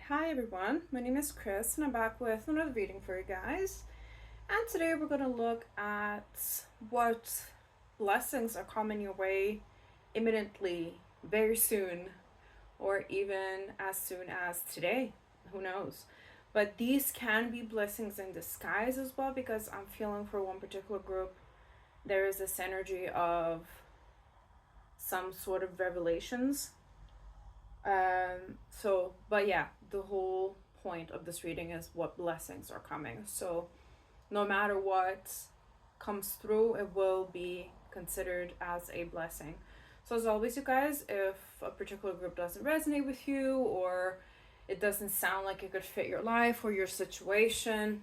Hi everyone, my name is Chris and I'm back with another reading for you guys. And today we're going to look at what blessings are coming your way imminently, very soon, or even as soon as today. Who knows? But these can be blessings in disguise as well, because I'm feeling for one particular group there is this energy of some sort of revelations. But yeah, the whole point of this reading is what blessings are coming. So no matter what comes through, it will be considered as a blessing. So as always, you guys, if a particular group doesn't resonate with you, or it doesn't sound like it could fit your life or your situation,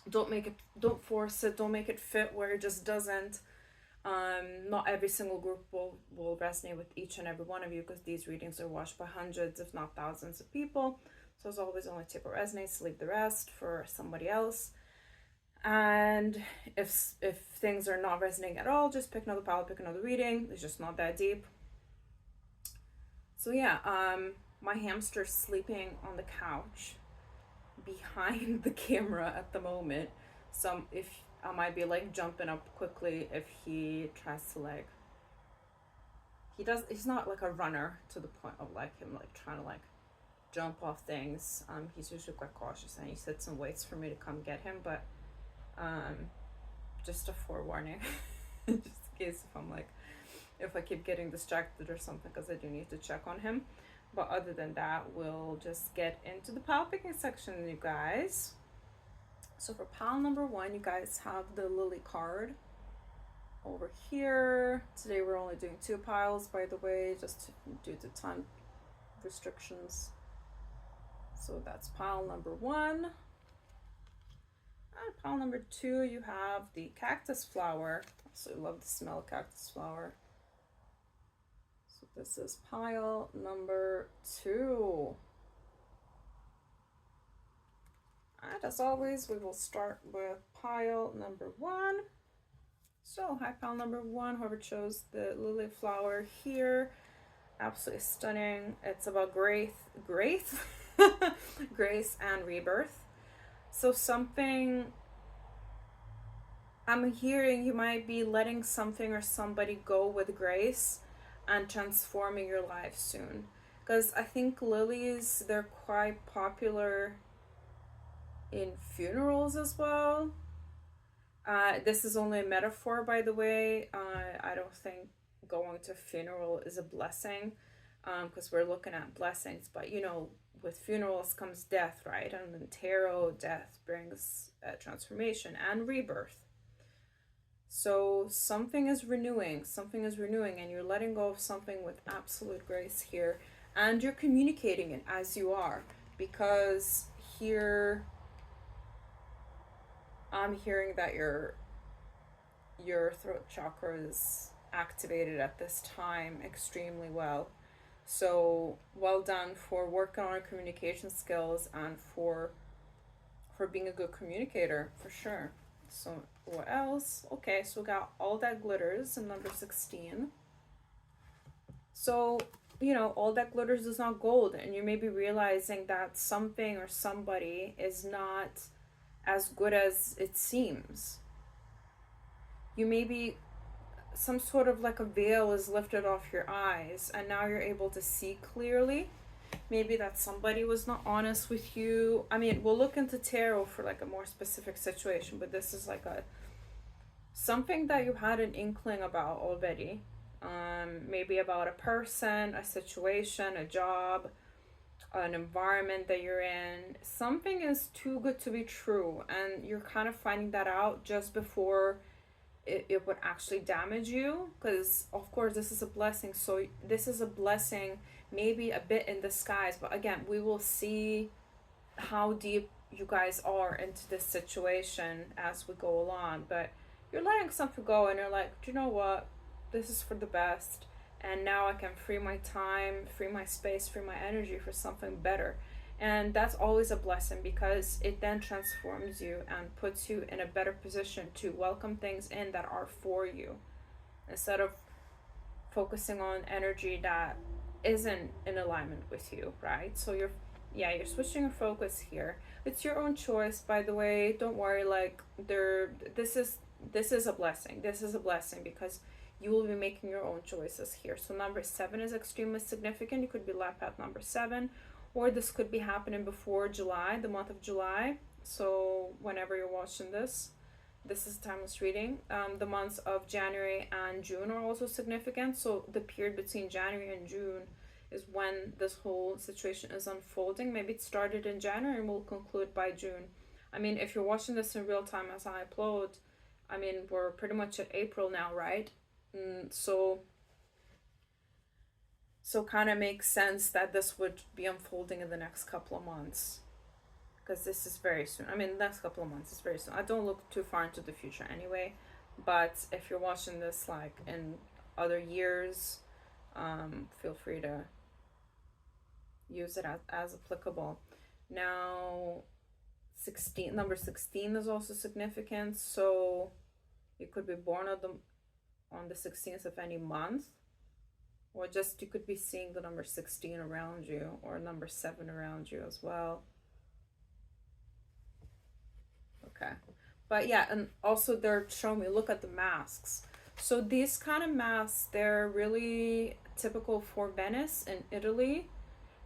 don't force it, don't make it fit where it just doesn't. Not every single group will resonate with each and every one of you, because these readings are watched by hundreds, if not thousands of people. So as always, only take what resonates, leave the rest for somebody else. And if things are not resonating at all, just pick another pile, pick another reading. It's just not that deep. So yeah, my hamster's sleeping on the couch behind the camera at the moment. So if I might be like jumping up quickly if he tries to like, he's not like a runner to the point of like him like trying to like jump off things. He's usually quite cautious, and he sits and waits for me to come get him, but just a forewarning just in case if I keep getting distracted or something, because I do need to check on him. But other than that, we'll just get into the pile picking section, you guys. So for pile number 1, you guys have the Lily card over here. Today we're only doing 2 piles, by the way, just due to time restrictions. So that's pile number 1. And pile number 2, you have the cactus flower. I absolutely love the smell of cactus flower. So this is pile number 2. And as always, we will start with pile number 1. So, hi pile number 1, whoever chose the lily flower here. Absolutely stunning. It's about grace and rebirth. So something, I'm hearing you might be letting something or somebody go with grace and transforming your life soon. Because I think lilies, they're quite popular in funerals as well. This is only a metaphor, by the way. I don't think going to a funeral is a blessing, because we're looking at blessings. But you know, with funerals comes death, right? And in tarot, death brings transformation and rebirth. So something is renewing, and you're letting go of something with absolute grace here, and you're communicating it as you are, because here I'm hearing that your throat chakra is activated at this time extremely well. So well done for working on your communication skills and for being a good communicator, for sure. So what else? Okay, so we got all that glitters in number 16. So, you know, all that glitters is not gold, and you may be realizing that something or somebody is not as good as it seems. You may be, some sort of like a veil is lifted off your eyes, and now you're able to see clearly. Maybe that somebody was not honest with you. I mean, we'll look into tarot for like a more specific situation, but this is like something that you had an inkling about already. Maybe about a person, a situation, a job, an environment that you're in. Something is too good to be true, and you're kind of finding that out just before it would actually damage you, because of course this is a blessing. So this is a blessing, maybe a bit in disguise, but again, we will see how deep you guys are into this situation as we go along. But you're letting something go, and you're like, do you know what, this is for the best, and now I can free my time, free my space, free my energy for something better. And that's always a blessing, because it then transforms you and puts you in a better position to welcome things in that are for you, instead of focusing on energy that isn't in alignment with you, right? So you're Yeah, you're switching your focus here. It's your own choice, by the way. Don't worry. Like this is a blessing. This is a blessing because you will be making your own choices here. So number 7 is extremely significant. You could be left at number 7, or this could be happening before July, the month of July. So whenever you're watching this, this is timeless reading. The months of January and June are also significant. So the period between January and June is when this whole situation is unfolding. Maybe it started in January and will conclude by June. I mean, if you're watching this in real time as I upload, I mean, we're pretty much at April now, right? So kind of makes sense that this would be unfolding in the next couple of months, because this is very soon. I mean, the next couple of months is very soon. I don't look too far into the future anyway, but if you're watching this like in other years, feel free to use it as applicable. Now, number 16 is also significant. So you could be born on the 16th of any month, or just you could be seeing the number 16 around you, or number 7 around you as well. Okay. But yeah, and also they're showing me, look at the masks. So these kind of masks, they're really typical for Venice in Italy.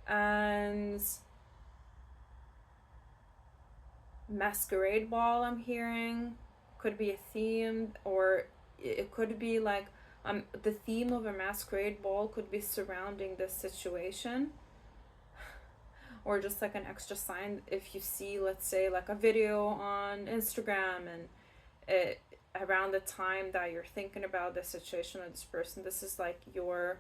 And masquerade ball, I'm hearing, could be a theme, or it could be like the theme of a masquerade ball could be surrounding this situation, or just like an extra sign. If you see, let's say, like a video on Instagram, and it around the time that you're thinking about the situation of this person, this is like your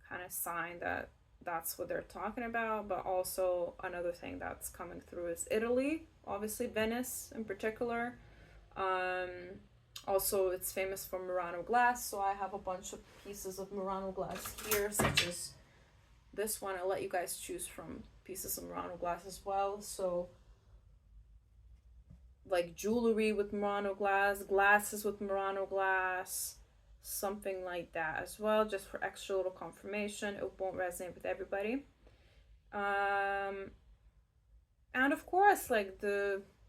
kind of sign that that's what they're talking about. But also another thing that's coming through is Italy, obviously Venice in particular. Also, it's famous for Murano glass, so I have a bunch of pieces of Murano glass here, such as this one. I'll let you guys choose from pieces of Murano glass as well. So like jewelry with Murano glass, glasses with Murano glass, something like that as well, just for extra little confirmation. It won't resonate with everybody. And of course, like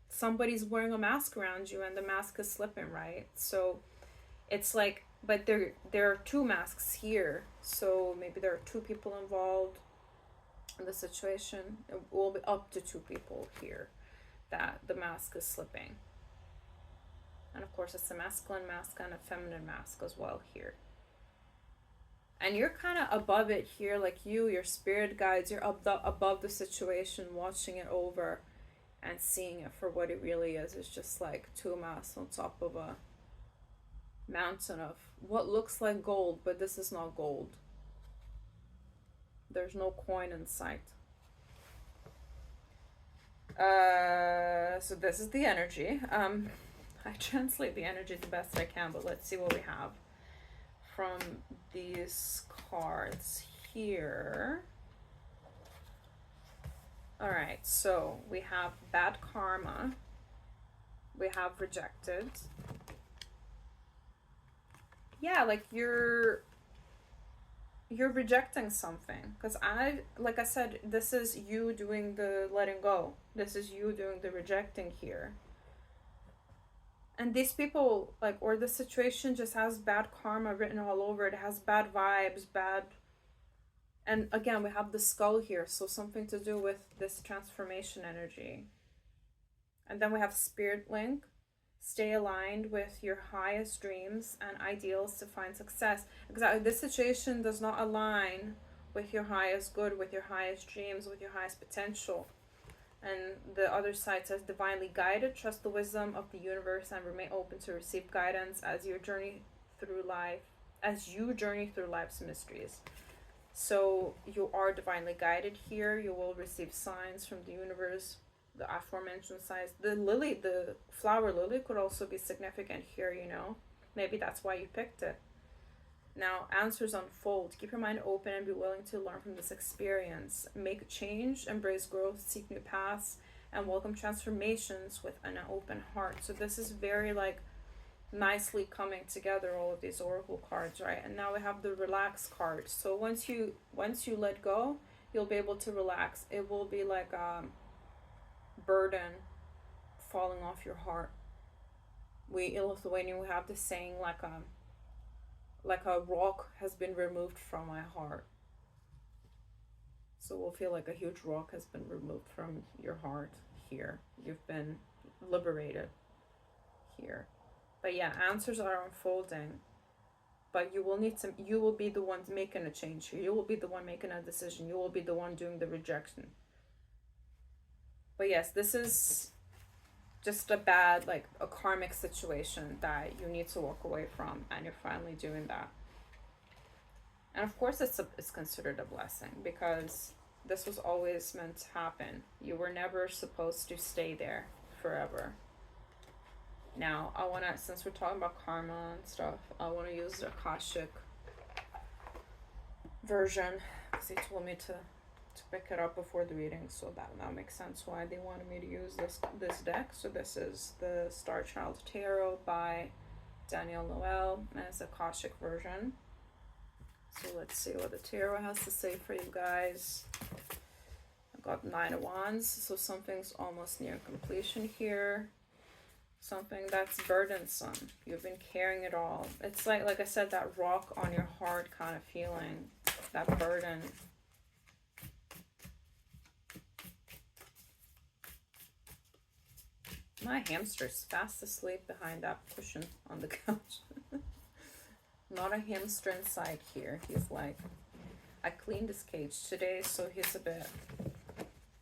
somebody's wearing a mask around you and the mask is slipping, right? So it's like, but there are 2 masks here, so maybe there are 2 people involved in the situation. It will be up to 2 people here that the mask is slipping. And of course, it's a masculine mask and a feminine mask as well here. And you're kind of above it here, like your spirit guides, you're above the situation, watching it over and seeing it for what it really is. It's just like 2 masks on top of a mountain of what looks like gold, but this is not gold. There's no coin in sight. So this is the energy. I translate the energy the best I can, but let's see what we have from these cards here. Alright, so we have bad karma. We have rejected. Yeah, like you're rejecting something, because like I said, this is you doing the letting go. This is you doing the rejecting here. And these people, like, or the situation just has bad karma written all over it. It has bad vibes, and again, we have the skull here, so something to do with this transformation energy. And then we have spirit link. Stay aligned with your highest dreams and ideals to find success. Exactly, this situation does not align with your highest good, with your highest dreams, with your highest potential. And the other side says, divinely guided, trust the wisdom of the universe and remain open to receive guidance as you journey through life's mysteries. So you are divinely guided here. You will receive signs from the universe. The aforementioned signs. The flower lily could also be significant here, Maybe that's why you picked it. Now, answers unfold. Keep your mind open and be willing to learn from this experience. Make a change, embrace growth, seek new paths, and welcome transformations with an open heart. So this is very, like, nicely coming together, all of these oracle cards, right? And now we have the relax card. So once you let go, You'll be able to relax. It will be like a burden falling off your heart. We in Lithuania we have this saying like a rock has been removed from my heart. So we'll feel like a huge rock has been removed from your heart here. You've been liberated here. But yeah, answers are unfolding. But you will be the one making a change here. You will be the one making a decision. You will be the one doing the rejection. But yes, this is just a bad, like a karmic situation that you need to walk away from, and you're finally doing that. And of course it's considered a blessing, because this was always meant to happen. You were never supposed to stay there forever. Now, I want to, since we're talking about karma and stuff, I want to use the Akashic version, because they told me to pick it up before the reading, so that now makes sense why they wanted me to use this deck. So this is the Star Child Tarot by Danielle Noel, and it's a Akashic version. So let's see what the tarot has to say for you guys. I've got 9 of Wands, so something's almost near completion here. Something that's burdensome. You've been carrying it all. It's like I said, that rock on your heart kind of feeling, that burden. My hamster's fast asleep behind that cushion on the couch. Not a hamster inside here. He's like, I cleaned his cage today, so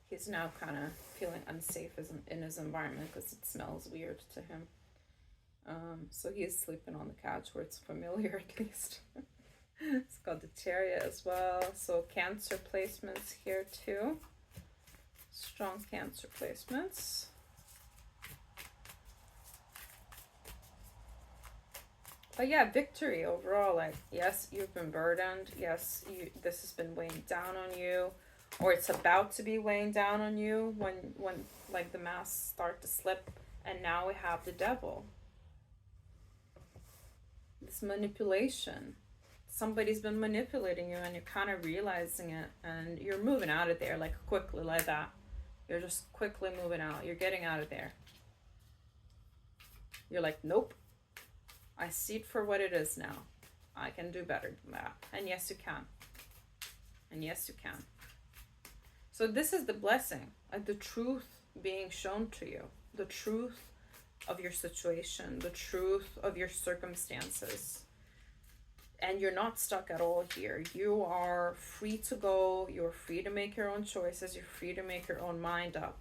he's now kind of feeling unsafe in his environment because it smells weird to him. So he's sleeping on the couch where it's familiar, at least. It's got the Chariot as well. So Cancer placements here too. Strong Cancer placements. But yeah, victory overall. Like, yes, you've been burdened. Yes, this has been weighing down on you, or it's about to be weighing down on you when like the masks start to slip. And now we have the Devil. This manipulation. Somebody's been manipulating you, and you're kind of realizing it, and you're moving out of there like quickly, like that. You're just quickly moving out. You're getting out of there. You're like, nope. I see it for what it is now. I can do better than that. And yes, you can. And yes, you can. So this is the blessing, like the truth being shown to you. The truth of your situation. The truth of your circumstances. And you're not stuck at all here. You are free to go. You're free to make your own choices. You're free to make your own mind up.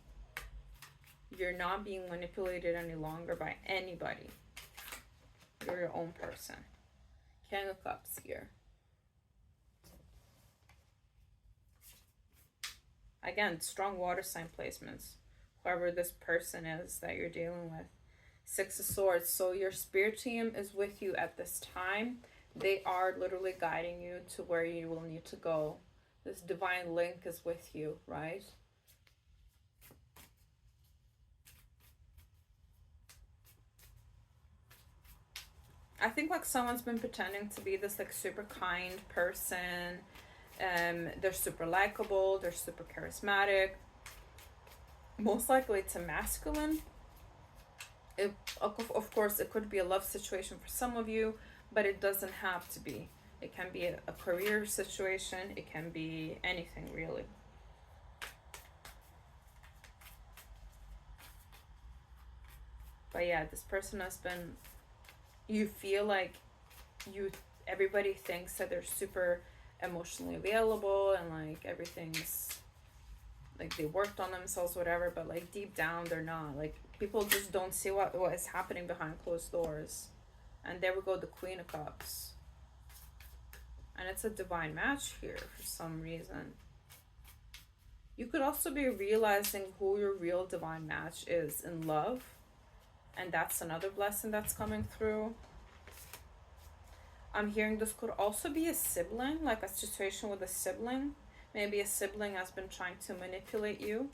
You're not being manipulated any longer by anybody. You're your own person. King of Cups here. Again, strong water sign placements. Whoever this person is that you're dealing with. 6 of Swords. So your spirit team is with you at this time. They are literally guiding you to where you will need to go. This divine link is with you, right? I think like someone's been pretending to be this like super kind person. They're super likable. They're super charismatic. Most likely it's a masculine. Of course, it could be a love situation for some of you, but it doesn't have to be. It can be a career situation. It can be anything, really. But yeah, this person has been... You feel like everybody thinks that they're super emotionally available and like everything's like they worked on themselves, whatever, but like deep down they're not. Like people just don't see what is happening behind closed doors. And there we go, the Queen of Cups. And it's a divine match here for some reason. You could also be realizing who your real divine match is in love. And that's another blessing that's coming through. I'm hearing this could also be a sibling, like a situation with a sibling. Maybe a sibling has been trying to manipulate you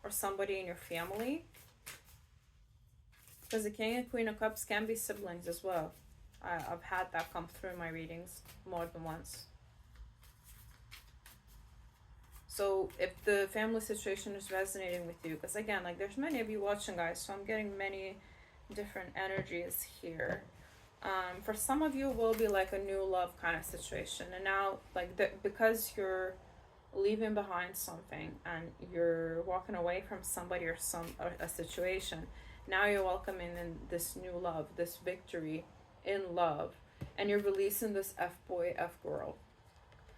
or somebody in your family. Because the King and Queen of Cups can be siblings as well. I've had that come through in my readings more than once. So if the family situation is resonating with you, because again, like there's many of you watching, guys, so I'm getting many different energies here. For some of you, it will be like a new love kind of situation, and now like because you're leaving behind something and you're walking away from somebody or a situation, now you're welcoming in this new love, this victory in love, and you're releasing this f boy, f girl.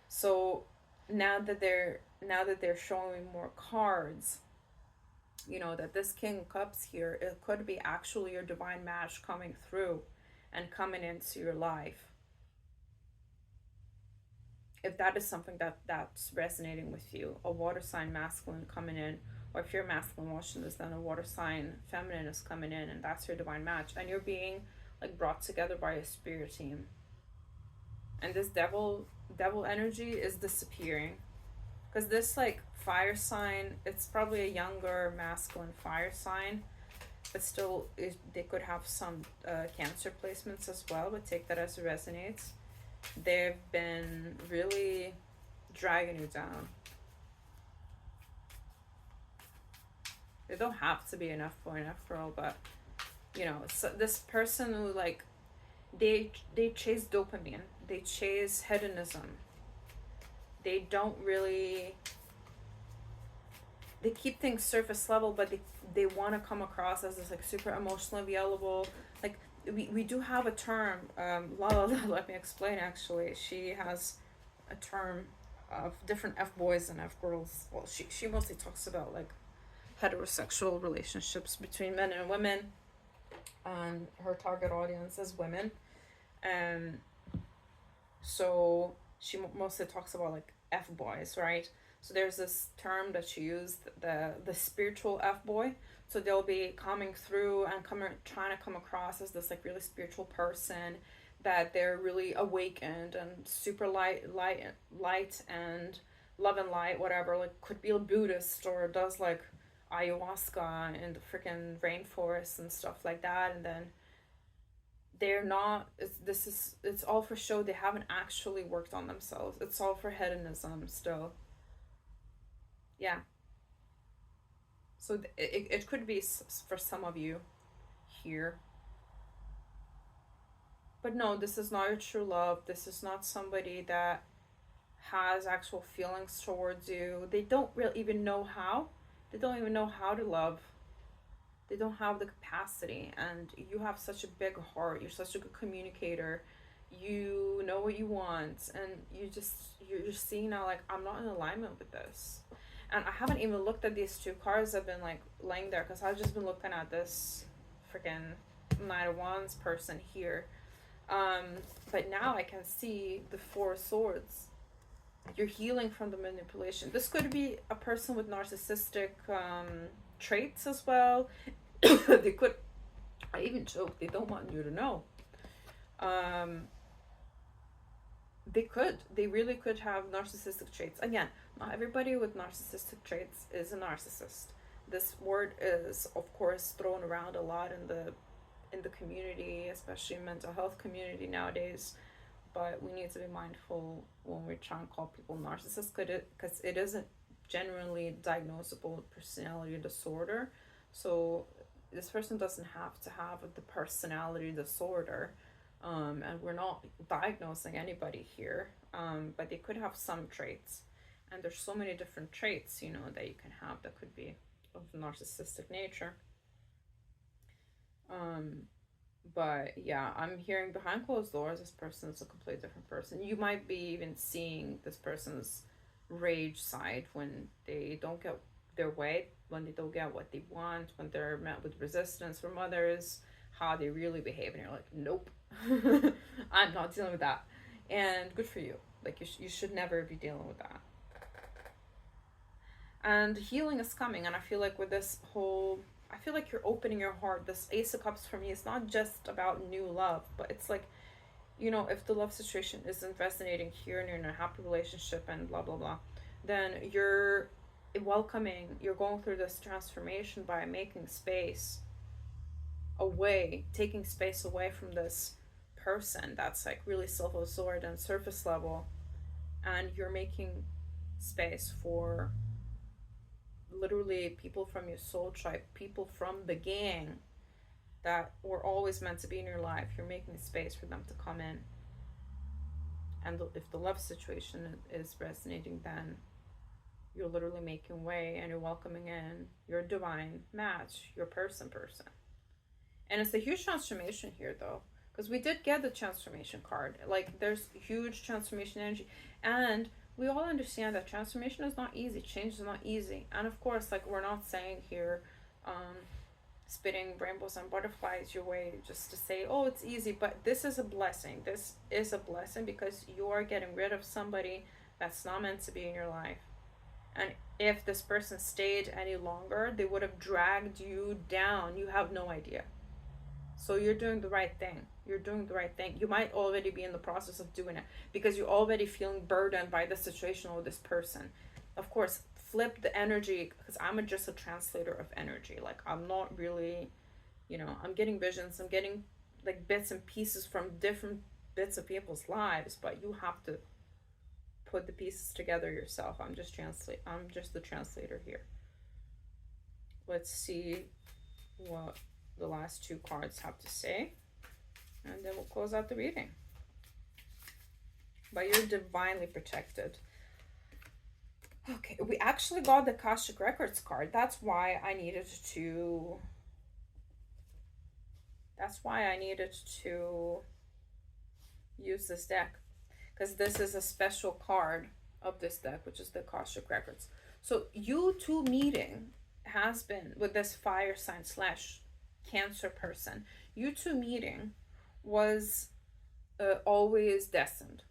So now that they're showing more cards, you know that this King of Cups here, it could be actually your divine match coming through and coming into your life. If that is something that's resonating with you, a water sign masculine coming in, or if you're masculine watching this, then a water sign feminine is coming in, and that's your divine match, and you're being like brought together by a spirit team. And this devil energy is disappearing, because this like fire sign, it's probably a younger masculine fire sign, but still they could have some Cancer placements as well, but take that as it resonates. They've been really dragging you down. They don't have to be an F boy and F girl, but you know, so this person who like they chase dopamine, they chase hedonism. They don't really, they keep things surface level, but they want to come across as this like super emotionally available. Like we do have a term. Lala, let me explain. Actually, she has a term of different F boys and F girls. Well, she mostly talks about like heterosexual relationships between men and women, and her target audience is women, and so she mostly talks about like F boys, right? So there's this term that she used, the spiritual F boy. So they'll be coming through and trying to come across as this like really spiritual person, that they're really awakened and super light and love and light, whatever. Like could be a Buddhist or does like ayahuasca in the freaking rainforest and stuff like that, and then they're not, it's all for show. They haven't actually worked on themselves. It's all for hedonism still. Yeah. So it could be for some of you here, but no, this is not your true love. This is not somebody that has actual feelings towards you. They don't really even know how. They don't even know how to love. They don't have the capacity, and you have such a big heart. You're such a good communicator. You know what you want, and you're just seeing now like, I'm not in alignment with this. And I haven't even looked at these two cards. I've been like laying there because I've just been looking at this freaking Knight of Wands person here. But now I can see the Four of Swords. You're healing from the manipulation. This could be a person with narcissistic traits as well. They could, I even joke, they don't want you to know. They really could have narcissistic traits. Again, not everybody with narcissistic traits is a narcissist. This word is of course thrown around a lot in the community, especially mental health community nowadays, but we need to be mindful when we try and call people narcissists, because it isn't genuinely diagnosable personality disorder. So this person doesn't have to have the personality disorder, and we're not diagnosing anybody here, but they could have some traits, and there's so many different traits, you know, that you can have that could be of narcissistic nature. But yeah, I'm hearing behind closed doors, this person is a completely different person. You might be even seeing this person's rage side when they don't get their way, when they don't get what they want, when they're met with resistance from others, how they really behave, and you're like, nope, I'm not dealing with that. And good for you. Like, you should never be dealing with that. And healing is coming, and I feel like with this whole, I feel like you're opening your heart. This Ace of Cups for me is not just about new love, but it's like, you know, if the love situation isn't resonating here and you're in a happy relationship and blah blah blah, then you're welcoming, you're going through this transformation by making space away, taking space away from this person that's like really self-absorbed and surface level, and you're making space for literally people from your soul tribe, people from the gang that were always meant to be in your life. You're making space for them to come in. And if the love situation is resonating, then you're literally making way and you're welcoming in your divine match, your person. And it's a huge transformation here, though, because we did get the transformation card. Like, there's huge transformation energy. And we all understand that transformation is not easy. Change is not easy. And of course, like, we're not saying here, spitting rainbows and butterflies your way just to say, oh, it's easy. But this is a blessing. This is a blessing because you are getting rid of somebody that's not meant to be in your life. And if this person stayed any longer, they would have dragged you down. You have no idea. So you're doing the right thing. You're doing the right thing. You might already be in the process of doing it because you're already feeling burdened by the situation or this person. Of course, flip the energy, because I'm just a translator of energy. Like, I'm not really, I'm getting visions. I'm getting like bits and pieces from different bits of people's lives, but you have to put the pieces together yourself. I'm just the translator here. Let's see what the last two cards have to say, and then we'll close out the reading. But you're divinely protected. Okay, we actually got the Akashic Records card. That's why I needed to use this deck, because this is a special card of this deck, which is the Akashic Records. So you two meeting has been with this fire sign / Cancer person. You two meeting was always destined.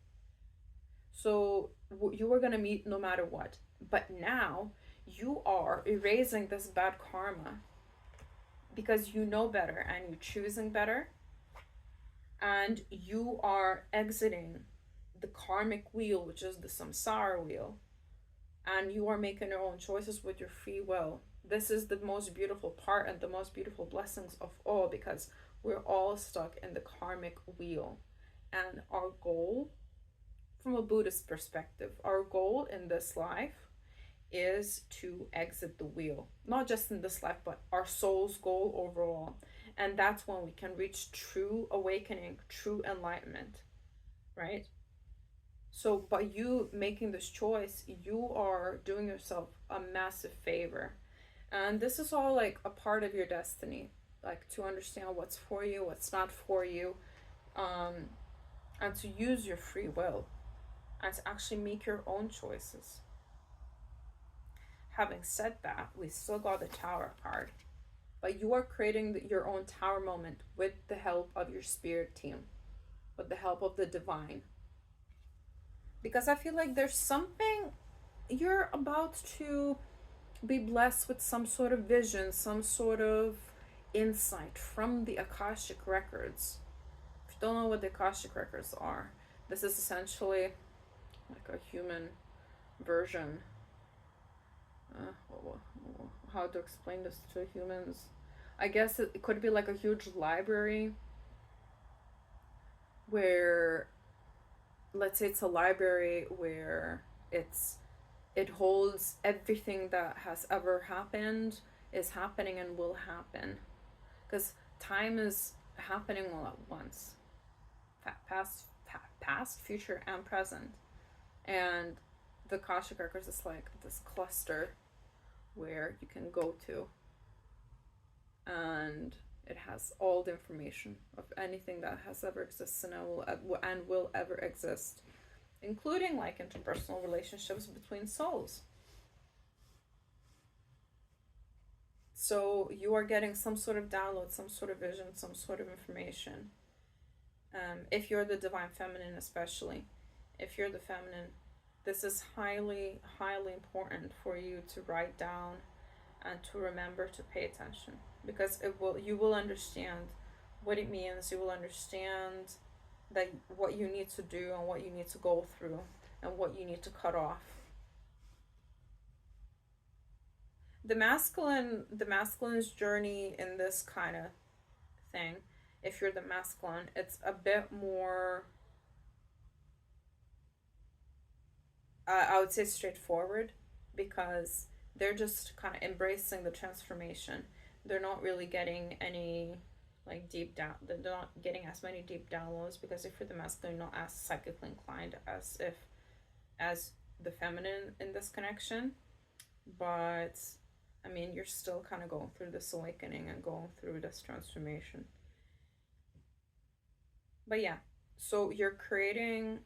So you were gonna meet no matter what. But now you are erasing this bad karma because you know better and you're choosing better, and you are exiting the karmic wheel, which is the samsara wheel, and you are making your own choices with your free will. This is the most beautiful part and the most beautiful blessings of all, because we're all stuck in the karmic wheel. And our goal, from a Buddhist perspective, our goal in this life is to exit the wheel. Not just in this life, but our soul's goal overall. And that's when we can reach true awakening, true enlightenment, right? So by you making this choice, you are doing yourself a massive favor. And this is all like a part of your destiny, like to understand what's for you, what's not for you, and to use your free will and to actually make your own choices. Having said that, we still got the Tower card, but you are creating your own Tower moment with the help of your spirit team, with the help of the divine. Because I feel like there's something, you're about to be blessed with some sort of vision, some sort of insight from the Akashic Records. If you don't know what the Akashic Records are, this is essentially like a human version. How to explain this to humans? I guess it could be like a huge library where, let's say it's a library where it holds everything that has ever happened, is happening, and will happen. Because time is happening all at once. Past, future, and present. And the Akashic Records is like this cluster where you can go to. And it has all the information of anything that has ever existed and will ever exist, including like interpersonal relationships between souls. So you are getting some sort of download, some sort of vision, some sort of information. If you're the divine feminine, especially, if you're the feminine, this is highly, highly important for you to write down and to remember to pay attention, because you will understand what it means. You will understand that what you need to do and what you need to go through and what you need to cut off. The masculine's journey in this kind of thing, if you're the masculine, it's a bit more I would say straightforward, because they're just kind of embracing the transformation. They're not really getting any like deep down. They're not getting as many deep downloads, because if you're the masculine, not as psychically inclined as the feminine in this connection. But I mean, you're still kind of going through this awakening and going through this transformation. But yeah, so you're creating,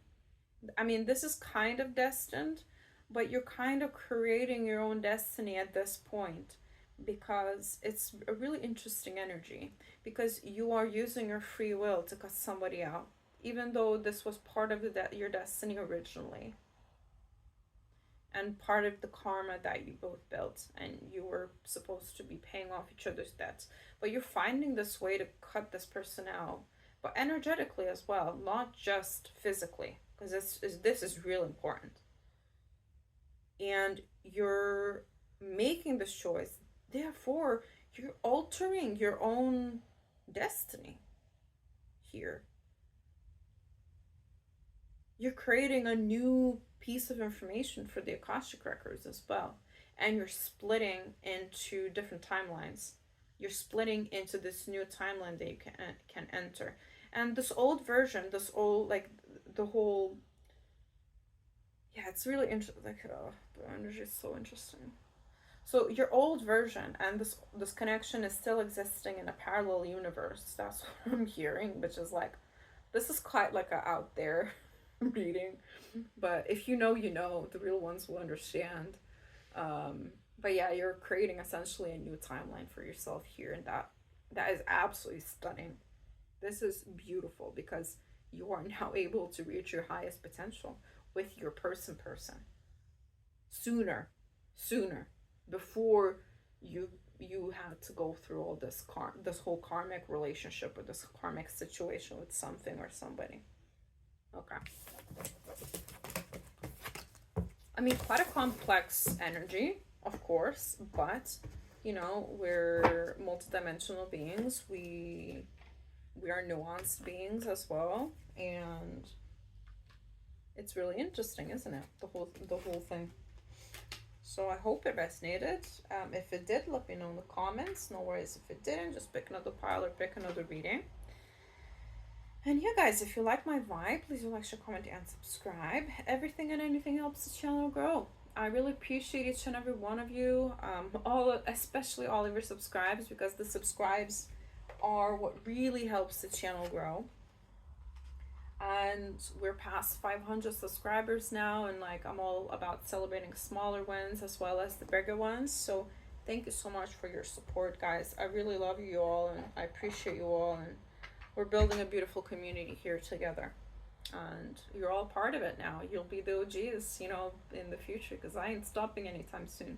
I mean, this is kind of destined, but you're kind of creating your own destiny at this point, because it's a really interesting energy, because you are using your free will to cut somebody out, even though this was part of your destiny originally, and part of the karma that you both built, and you were supposed to be paying off each other's debts. But you're finding this way to cut this person out, but energetically as well, not just physically, because this is real important. And you're making this choice, therefore you're altering your own destiny here. You're creating a new piece of information for the Akashic records as well. And you're splitting into different timelines. You're splitting into this new timeline that you can enter. And this old version, this old, like, the whole, yeah, it's really interesting. Like, the energy is so interesting. So your old version and this connection is still existing in a parallel universe. That's what I'm hearing, which is like, this is quite like a out there reading. But if you know, you know. The real ones will understand. But yeah, you're creating essentially a new timeline for yourself here, and that is absolutely stunning. This is beautiful, because you are now able to reach your highest potential with your person sooner, sooner, before you had to go through all this whole karmic relationship, or this karmic situation with something or somebody. Okay. I mean, quite a complex energy, of course, but you know, we're multidimensional beings. We are nuanced beings as well, and it's really interesting, isn't it? The whole thing. So I hope it resonated. If it did, let me know in the comments. No worries if it didn't. Just pick another pile or pick another reading. And yeah, guys, if you like my vibe, please like, share, comment, and subscribe. Everything and anything helps the channel grow. I really appreciate each and every one of you, especially all of your subscribes, because the subscribes are what really helps the channel grow. And we're past 500 subscribers now, and like, I'm all about celebrating smaller wins as well as the bigger ones. So thank you so much for your support, guys. I really love you all, and I appreciate you all, and we're building a beautiful community here together, and you're all part of it now. You'll be the OGs, you know, in the future, because I ain't stopping anytime soon.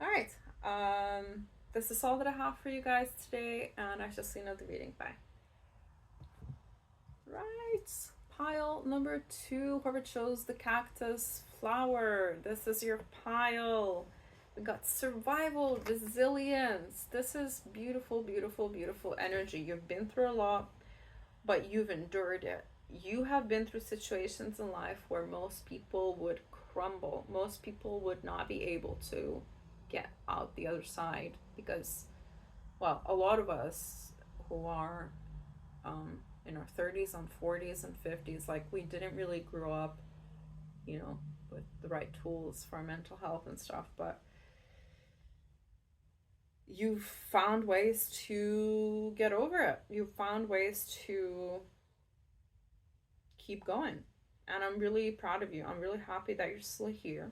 All right, this is all that I have for you guys today, and I shall see you in another reading. Bye. Right, pile number 2, whoever chose the cactus flower, this is your pile. We got survival, resilience. This is beautiful, beautiful, beautiful energy. You've been through a lot, but you've endured it. You have been through situations in life where most people would crumble. Most people would not be able to get out the other side, because, well, a lot of us who are in our 30s and 40s and 50s, like, we didn't really grow up, you know, with the right tools for our mental health and stuff, but you've found ways to get over it. You've found ways to keep going. And I'm really proud of you. I'm really happy that you're still here.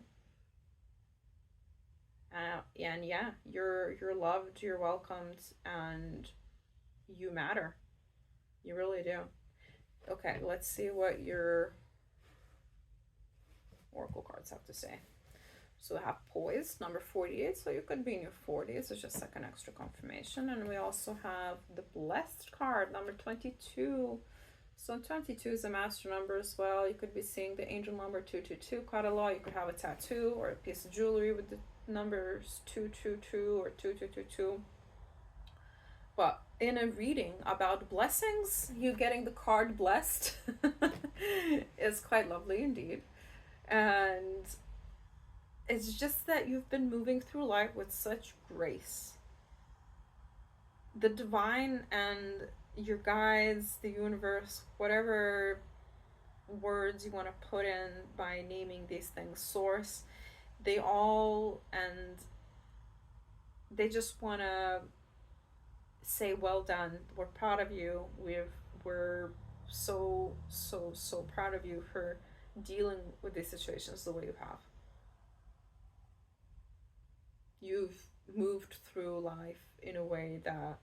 And yeah, you're loved, you're welcomed, and you matter. You really do. Okay, let's see what your oracle cards have to say. So we have poised, number 48, so you could be in your 40s. It's just like an extra confirmation. And we also have the blessed card, number 22. So 22 is a master number as well. You could be seeing the angel number 222 quite a lot. You could have a tattoo or a piece of jewelry with the numbers 222 or 2222. But in a reading about blessings, you getting the card blessed is quite lovely indeed. And it's just that you've been moving through life with such grace. The divine and your guides, the universe, whatever words you want to put in by naming these things, source, they all, and they just want to say, well done, we're proud of you, we're so proud of you for dealing with these situations the way you have. You've moved through life in a way that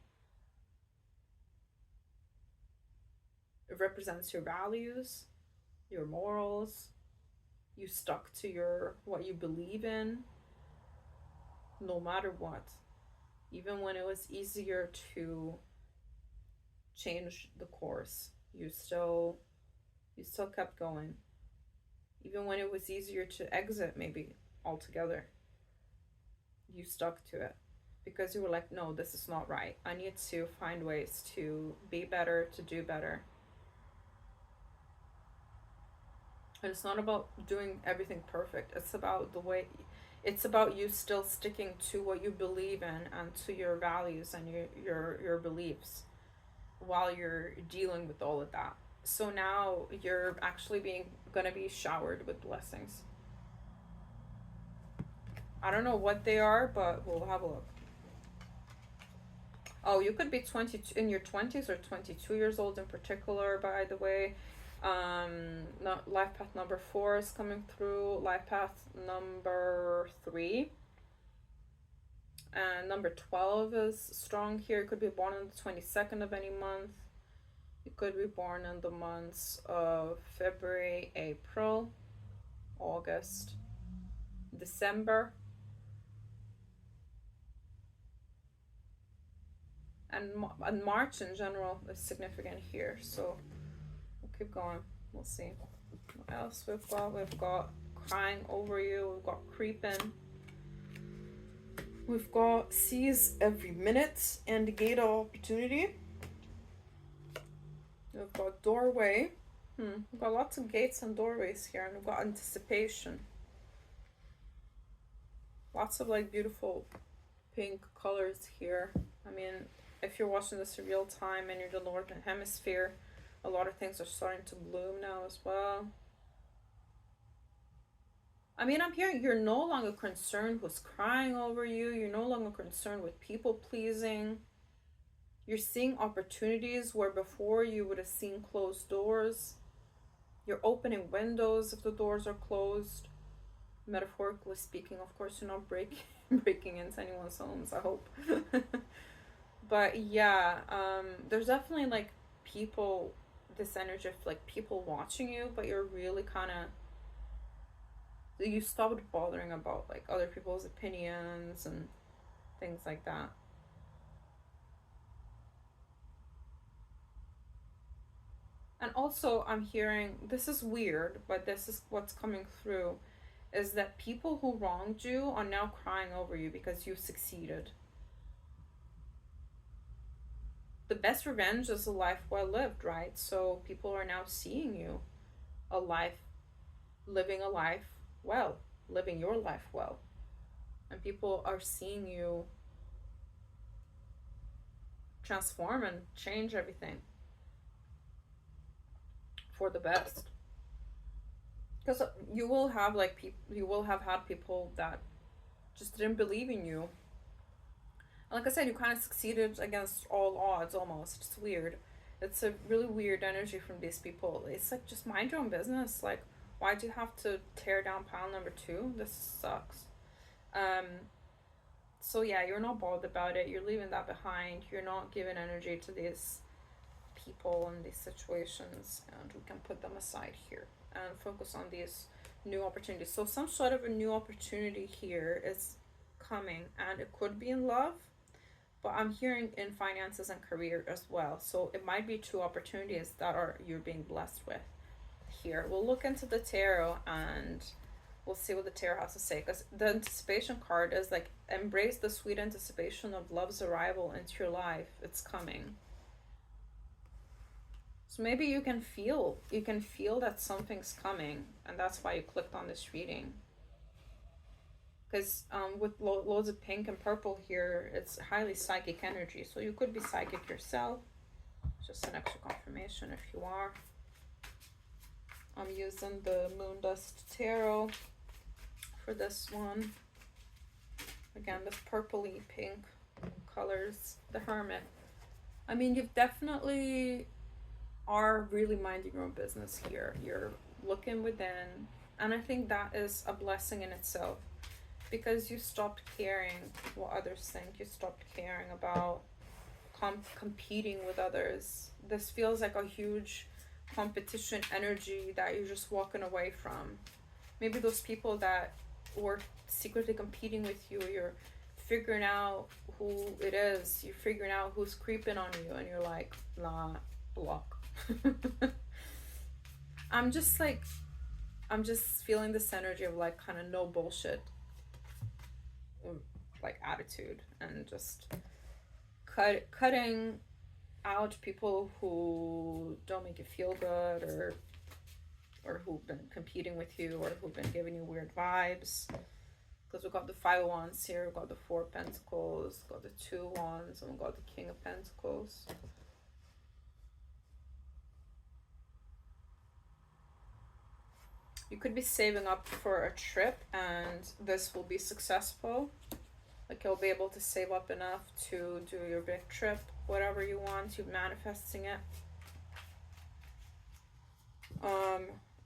represents your values, your morals. You stuck to your what you believe in no matter what. Even when it was easier to change the course, you still kept going. Even when it was easier to exit maybe altogether, you stuck to it because you were like, no, this is not right. I need to find ways to be better, to do better. And it's not about doing everything perfect. It's about you still sticking to what you believe in and to your values and your beliefs while you're dealing with all of that. So now you're actually gonna be showered with blessings. I don't know what they are, but we'll have a look. Oh, you could be 20 in your 20s or 22 years old in particular, by the way. Not life path number 4 is coming through. Life path number 3 and number 12 is strong here. You could be born on the 22nd of any month. You could be born in the months of February, April, August, December, and March in general is significant here. So we'll keep going. We'll see what else we've got. We've got crying over you. We've got creeping. We've got seize every minute and gate of opportunity. We've got doorway. We've got lots of gates and doorways here, and we've got anticipation. Lots of like beautiful pink colors here. I mean, if you're watching this in real time and you're the Northern Hemisphere, a lot of things are starting to bloom now as well. I mean, I'm hearing you're no longer concerned with crying over you. You're no longer concerned with people pleasing. You're seeing opportunities where before you would have seen closed doors. You're opening windows if the doors are closed. Metaphorically speaking, of course, you're not breaking into anyone's homes, I hope. But yeah, there's definitely like people, this energy of like people watching you, but you're really kind of, you stopped bothering about like other people's opinions and things like that. And also, I'm hearing, this is weird, but this is what's coming through, is that people who wronged you are now crying over you because you succeeded. The best revenge is a life well lived, right? So people are now seeing you a life, living a life well, living your life well. And people are seeing you transform and change everything for the best. Because you will have like you will have had people that just didn't believe in you. And like I said, you kind of succeeded against all odds almost. It's weird. It's a really weird energy from these people. It's like, just mind your own business. Like, why do you have to tear down pile number 2? This sucks. Um, so yeah, you're not bothered about it. You're leaving that behind. You're not giving energy to these people and these situations, and we can put them aside here and focus on these new opportunities. So some sort of a new opportunity here is coming, and it could be in love, but I'm hearing in finances and career as well. So it might be 2 opportunities that are you're being blessed with here. We'll look into the tarot and we'll see what the tarot has to say, because the anticipation card is like, embrace the sweet anticipation of love's arrival into your life. It's coming. So maybe you can feel that something's coming, and that's why you clicked on this reading. Because with loads of pink and purple here, it's highly psychic energy. So you could be psychic yourself. Just an extra confirmation if you are. I'm using the Moon Dust Tarot for this one. Again, the purpley pink colors. The Hermit. I mean, you definitely are really minding your own business here. You're looking within. And I think that is a blessing in itself. Because you stopped caring what others think. You stopped caring about competing with others. This feels like a huge competition energy that you're just walking away from. Maybe those people that were secretly competing with you, you're figuring out who it is. You're figuring out who's creeping on you, and you're like, nah, block. I'm just feeling this energy of like kind of no bullshit like attitude, and just cutting out people who don't make you feel good, or who've been competing with you, or who've been giving you weird vibes. Because we've got the 5 of Wands here, we've got the 4 of Pentacles, we've got the 2 of Wands, and we've got the King of Pentacles. You could be saving up for a trip, and this will be successful. Like, you'll be able to save up enough to do your big trip, whatever you want, you're manifesting it.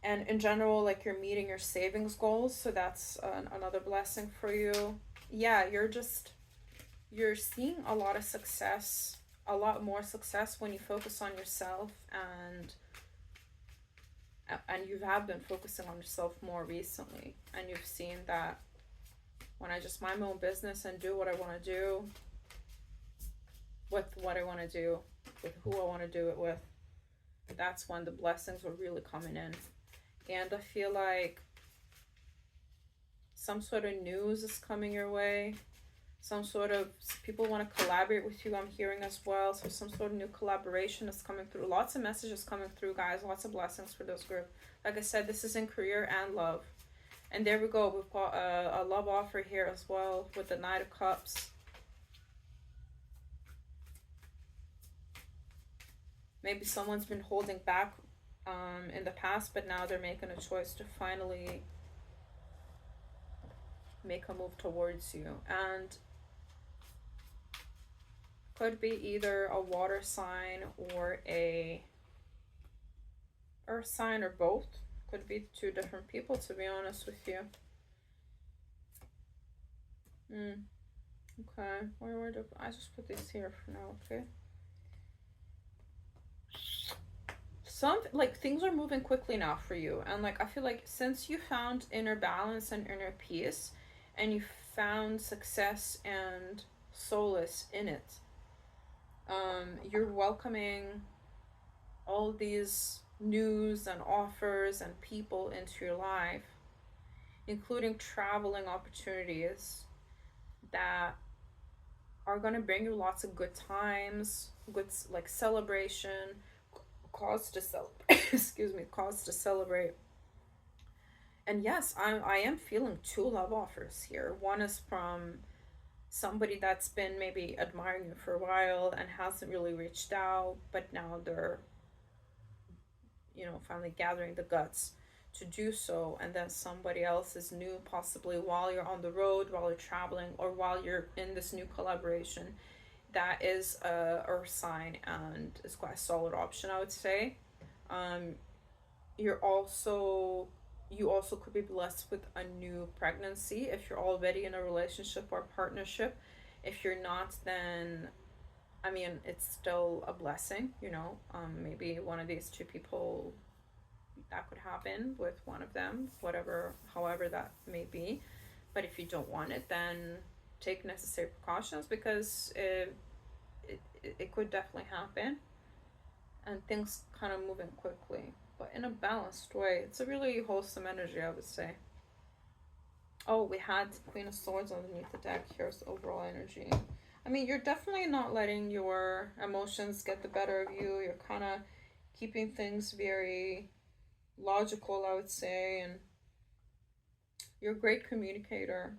And in general, like, you're meeting your savings goals, so that's another blessing for you. Yeah, you're seeing a lot of success, a lot more success when you focus on yourself, and you have been focusing on yourself more recently, and you've seen that when I just mind my own business and do what I want to do, with what I want to do, with who I want to do it with, that's when the blessings are really coming in. And I feel like some sort of news is coming your way. Some sort of people want to collaborate with you, I'm hearing as well. So some sort of new collaboration is coming through. Lots of messages coming through, guys. Lots of blessings for this group. Like I said, this is in career and love. And there we go. We've got a love offer here as well with the Knight of Cups. Maybe someone's been holding back in the past, but now they're making a choice to finally make a move towards you. And could be either a water sign or a earth sign, or both. Could be 2 different people, to be honest with you. Okay, where do I just put these here for now? Okay. Like, things are moving quickly now for you, and like, I feel like since you found inner balance and inner peace, and you found success and solace in it, you're welcoming all these news and offers and people into your life, including traveling opportunities that are going to bring you lots of good times, good like celebration, cause to celebrate. Excuse me, cause to celebrate. And yes, I am feeling 2 love offers here. One is from somebody that's been maybe admiring you for a while and hasn't really reached out, but now they're, you know, finally gathering the guts to do so. And then somebody else is new, possibly while you're on the road, while you're traveling, or while you're in this new collaboration. That is a earth sign, and it's quite a solid option, I would say. You also could be blessed with a new pregnancy if you're already in a relationship or partnership. If you're not, then I mean, it's still a blessing, you know. Maybe one of these 2 people, that could happen with one of them, however that may be. But if you don't want it, then take necessary precautions, because it could definitely happen, and things kind of moving quickly, but in a balanced way. It's a really wholesome energy, I would say. Oh, we had Queen of Swords underneath the deck. Here's the overall energy. I mean, you're definitely not letting your emotions get the better of you. You're kind of keeping things very logical, I would say, and you're a great communicator.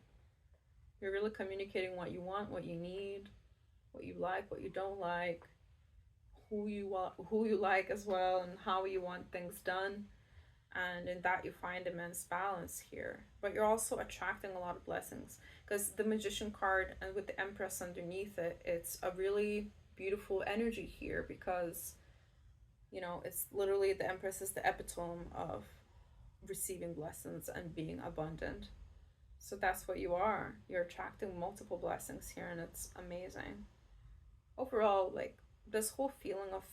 You're really communicating what you want, what you need, what you like, what you don't like, who you like as well, and how you want things done. And in that, you find immense balance here. But you're also attracting a lot of blessings because the Magician card and with the Empress underneath it, it's a really beautiful energy here because, you know, it's literally the Empress is the epitome of receiving blessings and being abundant. So that's what you are. You're attracting multiple blessings here, and it's amazing. Overall, like this whole feeling of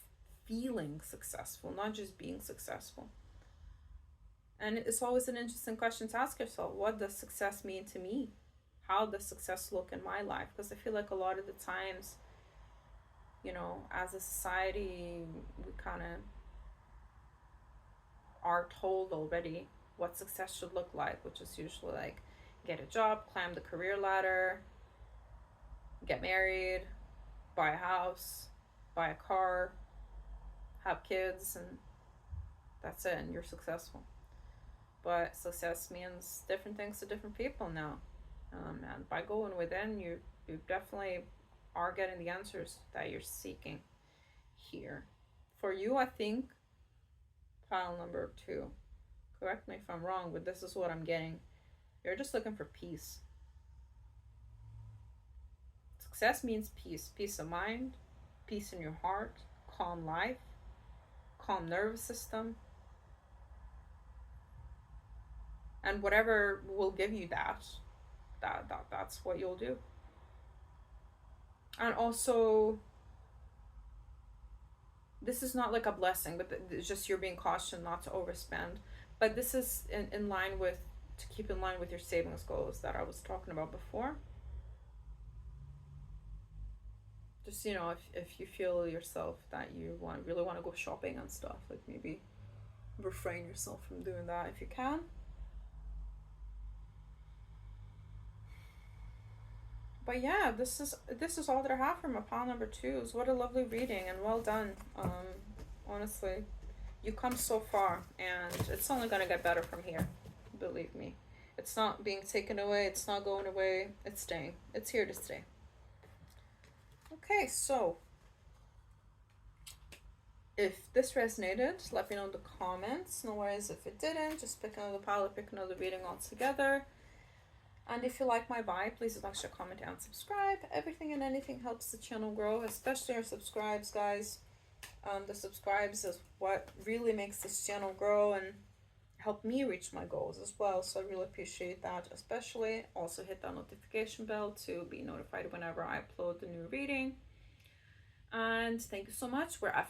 feeling successful, not just being successful. And it's always an interesting question to ask yourself, what does success mean to me? How does success look in my life? Because I feel like a lot of the times, you know, as a society, we kind of are told already what success should look like, which is usually like get a job, climb the career ladder, get married, buy a house, buy a car, have kids, and that's it, and you're successful. But success means different things to different people now. And by going within, you definitely are getting the answers that you're seeking here. For you, I think pile number 2. Correct me if I'm wrong, but this is what I'm getting. You're just looking for peace. Success means peace. Peace of mind, peace in your heart, calm life, calm nervous system, and whatever will give you that's what you'll do. And also, this is not like a blessing, but it's just you're being cautioned not to overspend. But this is in line with, to keep in line with your savings goals that I was talking about before. Just, you know, if you feel yourself that you really want to go shopping and stuff, like maybe refrain yourself from doing that if you can. But yeah, this is all that I have from a pile number 2s. What a lovely reading, and well done. Honestly, you come so far, and it's only gonna get better from here. Believe me, it's not being taken away. It's not going away. It's staying. It's here to stay. Okay, so if this resonated, let me know in the comments. No worries if it didn't. Just pick another pile or pick another reading altogether. And if you like my vibe, please like, share, comment, and subscribe. Everything and anything helps the channel grow, especially your subscribes, guys. The subscribes is what really makes this channel grow and help me reach my goals as well. So I really appreciate that, especially. Also hit that notification bell to be notified whenever I upload the new reading. And thank you so much. We're at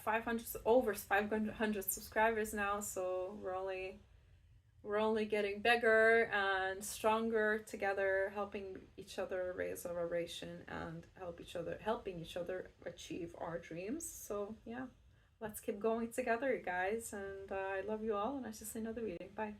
over 500 subscribers now, so we're only getting bigger and stronger together, helping each other raise our vibration and helping each other achieve our dreams. So yeah, let's keep going together, you guys. And I love you all, and I shall see another reading. Bye.